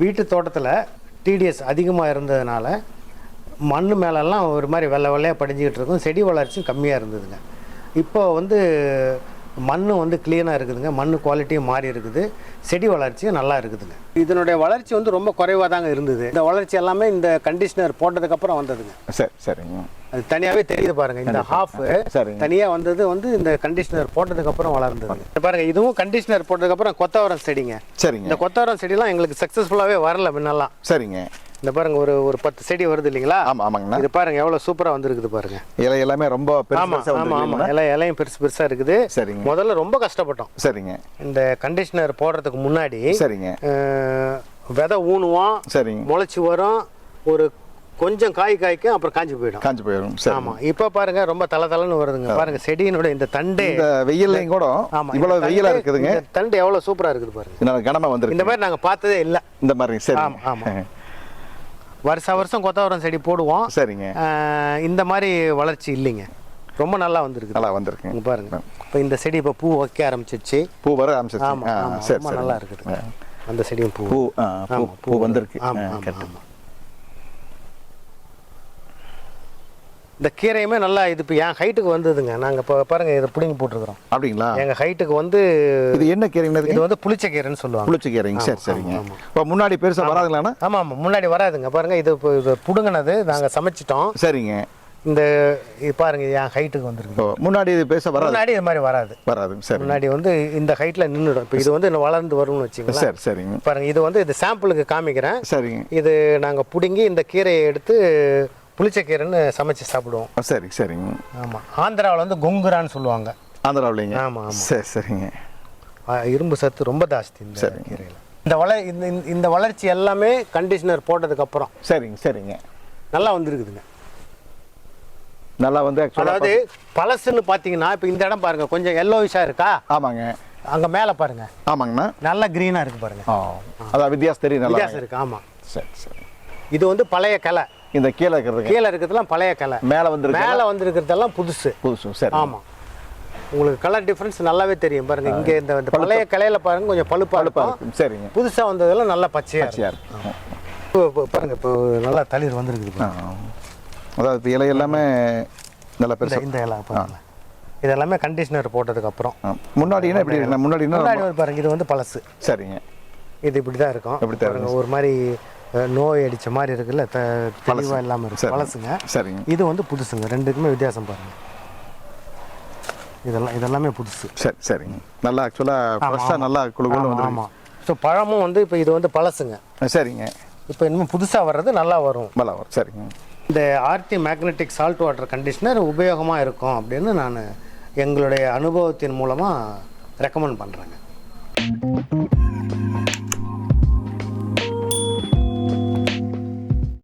வீட்டு தோட்டத்தில் டிடிஎஸ் அதிகமாக இருந்ததுனால மண் மேலெல்லாம் ஒரு மாதிரி வெள்ளை வெள்ளையாக படிஞ்சிக்கிட்டு இருக்கும், செடி வளர்ச்சியும் கம்மியாக இருந்ததுங்க. இப்போ வந்து மண் வந்து க்ளீனாக இருக்குதுங்க, மண் குவாலிட்டியும் மாறி இருக்குது, செடி வளர்ச்சியும் நல்லா இருக்குதுங்க. இதனுடைய வளர்ச்சி வந்து ரொம்ப குறைவாக தாங்க இருந்தது. இந்த வளர்ச்சி எல்லாமே இந்த கண்டிஷனர் போட்டதுக்கப்புறம் வந்ததுங்க. சரிங்க. அது தனியாகவே தெரியுது பாருங்கள். இந்த ஹாஃப் தனியாக வந்தது வந்து இந்த கண்டிஷனர் போட்டதுக்கப்புறம் வளர்ந்ததுங்க. பாருங்கள், இதுவும் கண்டிஷனர் போட்டதுக்கப்புறம் கொத்தவரம் செடிங்க. சரிங்க. இந்த கொத்தவரம் செடிலாம் எங்களுக்கு சக்ஸஸ்ஃபுல்லாகவே வரல முன்னெல்லாம். சரிங்க. இந்த பாருங்க ஒரு 10 செடி வருது இல்லைங்களா? ஆமாங்கண்ணா. இது பாருங்க எவ்வளோ சூப்பராக வந்துருக்குது பாருங்க. இலை எல்லாமே ரொம்ப இலையும் பெருசாக இருக்குது. சரிங்க. முதல்ல ரொம்ப கஷ்டப்பட்டோம். சரிங்க. இந்த கண்டிஷனர் போடுறதுக்கு முன்னாடி சரிங்க விதை ஊனுவோம். சரிங்க. முளைச்சி வரும், ஒரு கொஞ்சம் காய்க்கும், அப்புறம் காஞ்சி போயிடும். ஆமாம், இப்போ பாருங்க ரொம்ப தளன்னு வருதுங்க. பாருங்க செடியினோட இந்த தண்டு வெயிலையும் கூட இவ்வளோ வெயிலாக இருக்குதுங்க. தண்டு எவ்வளோ சூப்பராக இருக்குது பாருங்க. கனமாக வந்துருக்கு. இந்த மாதிரி நாங்கள் பார்த்ததே இல்லை இந்த மாதிரி. சரி. ஆமாம், வருஷம் கொத்தவரம் செடி போடுவோம். சரிங்க. இந்த மாதிரி வளர்ச்சி இல்லைங்க, ரொம்ப நல்லா வந்திருக்கு. நல்லா வந்திருக்கு பாருங்க. இப்போ இந்த செடி இப்போ பூ வைக்க ஆரம்பிச்சிருச்சு, பூ வர ஆரம்பிச்சிருச்சு. ஆமாம், ரொம்ப நல்லா இருக்குது. அந்த செடியும் பூ வந்திருக்கு. இந்த கீரையுமே நல்லா இது இப்போ என் ஹைட்டுக்கு வந்ததுங்க. நாங்கள் இப்போ பாருங்க இதை பிடிங்கி போட்டுருக்கிறோம். அப்படிங்களா? எங்கள் ஹைட்டுக்கு வந்து இது என்ன கீரைங்க? இது வந்து புளிச்சக்கீரைன்னு சொல்லுவாங்க. புளிச்சக்கீரைங்க. சரிங்க. இப்போ முன்னாடி பெருசாக வராதுங்களாண்ணா? ஆமாம், முன்னாடி வராதுங்க. பாருங்க இது இப்போ இது பிடுங்கினது நாங்கள் சமைச்சிட்டோம். சரிங்க. இந்த இது பாருங்க என் ஹைட்டுக்கு வந்துருக்கு. முன்னாடி இது பெருசாக வராது. முன்னாடி இது மாதிரி வராது. சரி. முன்னாடி வந்து இந்த ஹைட்டில் நின்றுடும். இப்போ இது வந்து வளர்ந்து வரும்னு வச்சுக்கோங்க. சரிங்க. பாருங்க இது வந்து இது சாம்பிளுக்கு காமிக்கிறேன். சரிங்க. இது நாங்கள் பிடுங்கி இந்த கீரையை எடுத்து புளிச்சக்கீரைன்னு சமைச்சு சாப்பிடுவோம். சரிங்க. ஆமாம், ஆந்திராவில் வந்து கொங்குரான்னு சொல்லுவாங்க. ஆந்திராவில்லைங்க? ஆமாம். சரிங்க. இரும்பு சத்து ரொம்ப ஜாஸ்தி இந்த கீரையில். இந்த வளர்ச்சி எல்லாமே கண்டிஷனர் போட்டதுக்கப்புறம் சரிங்க நல்லா வந்துருக்குதுங்க. நல்லா வந்து அதாவது பழசுன்னு பார்த்தீங்கன்னா இப்போ இந்த இடம் பாருங்க கொஞ்சம் எல்லோவிஷாக இருக்கா? ஆமாங்க. அங்கே மேலே பாருங்க. ஆமாங்கண்ணா. நல்லா க்ரீனாக இருக்குது பாருங்க. அதான் வித்தியாசம் தெரியும். வித்தியாசம் இருக்குது. ஆமாம். சரி. இது வந்து பழைய கிளை. இந்த கீழே இருக்கிறதுலாம் பழைய கிளை. மேலே வந்துருக்கிறதெல்லாம் புதுசு. சரி. ஆமாம், உங்களுக்கு கலர் டிஃப்ரென்ஸ் நல்லாவே தெரியும் பாருங்க. இங்கே இந்த பழைய கிளையில பாருங்க கொஞ்சம் பழுப்பாக இருக்கும். சரிங்க. புதுசாக வந்ததெல்லாம் நல்லா பச்சையாக இருக்கும். இப்போ பாருங்க இப்போ நல்லா தளிர் வந்துருக்குது. அதாவது இப்போ இலை எல்லாமே நல்லா பெருசு. இந்த இலை பாருங்க, இது எல்லாமே கண்டிஷனர் போட்டதுக்கு அப்புறம். முன்னாடி என்ன இப்படி முன்னாடி பாருங்க இது வந்து பழசு. சரிங்க. இது இப்படி தான் இருக்கும். பாருங்க ஒரு மாதிரி நோய் அடித்த மாதிரி இருக்குல்ல, தெளிவாக இல்லாமல் இருக்கு. பழசுங்க. சரிங்க. இது வந்து புதுசுங்க. ரெண்டுக்குமே வித்தியாசம் பாருங்க. இதெல்லாமே புதுசு. சரிங்க. நல்லா ஆக்சுவலாக ஃப்ரெஷ்ஷாக நல்லா குழுகுன்னு வந்து. ஆமாம். ஸோ பழமும் வந்து இப்போ இது வந்து பழசுங்க. சரிங்க. இப்போ இன்னும் புதுசாக வர்றது நல்லா வரும். சரிங்க. இந்த Aarthi magnetic salt water conditioner உபயோகமாக இருக்கும் அப்படின்னு நான் எங்களுடைய அனுபவத்தின் மூலமாக ரெக்கமெண்ட் பண்ணுறேங்க.